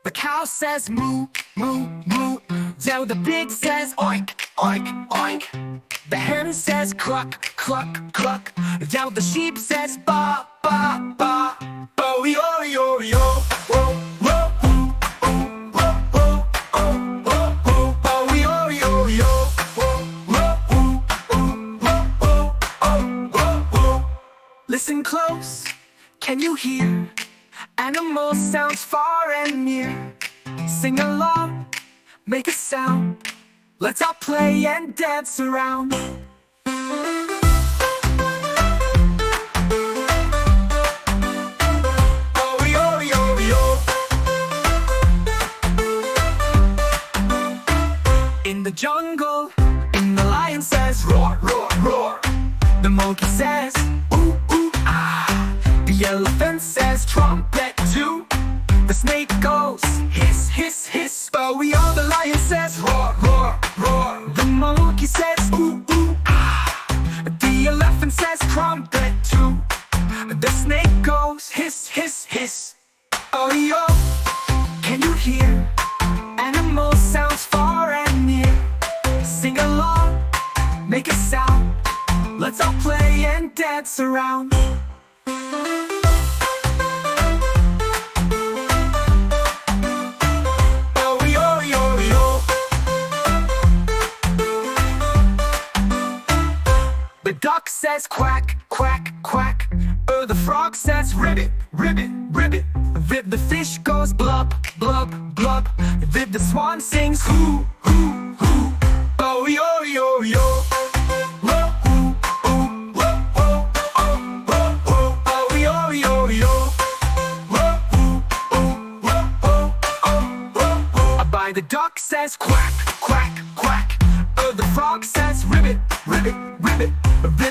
The cow says moo, moo, moo. Now the pig says oink, oink, oink. The hen says cluck, cluck, cluck. Now the sheep says ba, ba, ba. Bo-yo-yo-yo, whoa, whoa, whoa, whoa, whoa, whoa, whoa, whoa. Bo-yo-yo-yo, whoa, whoa, whoa, whoa, whoa, whoa, whoa. Listen close, can you hear? Animal sounds far and near. Sing along, make a sound. Let's all play and dance around. Oh, yo, yo, yo. In the jungle, the lion says roar, roar, roar. The monkey says ooh, ooh, ah. The elephant says trumpet too. The snake goes hiss, hiss, hiss. But the lion says roar, roar, roar. The monkey says ooh, ooh, ah. The elephant says trumpet too. The snake goes hiss, hiss, hiss. Oh yo, can you hear? Animal sounds far and near. Sing along, make a sound. Let's all play and dance around. The duck says quack, quack, quack. The frog says ribbit, ribbit, ribbit. The fish goes blub, blub, blub. The swan sings hoo, hoo, hoo. Oh, yo, yo, yo. Whoa, hoo, hoo, whoa, whoa, oh, whoa, whoa. Oh, yo, yo, yo. Whoa, hoo, hoo, whoa, whoa, oh, whoa, whoa. By the duck says quack, quack, quack. The frog says ribbit, ribbit, ribbit.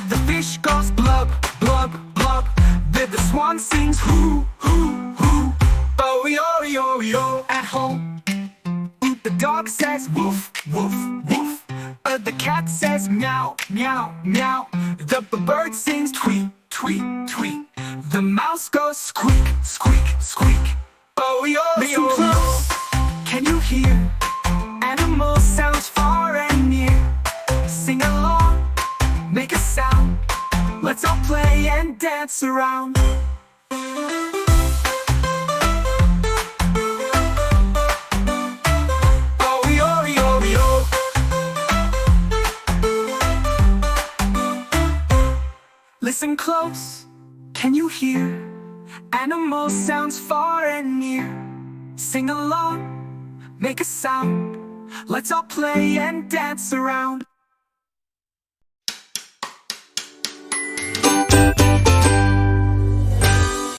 The fish goes blub, blub, blub. The swan sings hoo, hoo, hoo. Oh, yo, yo, yo. At home, the dog says woof, woof, woof. The cat says meow, meow, meow. The bird sings tweet, tweet, tweet. The mouse goes squeak, squeak, squeak. Oh, yo, yo, yo. Can you hear? Animal sounds far and near. Sing along, make a sound. Let's all play and dance around. Oh, yo, yo, yo. Listen close, can you hear? Animal sounds far and near. Sing along, make a sound. Let's all play and dance around.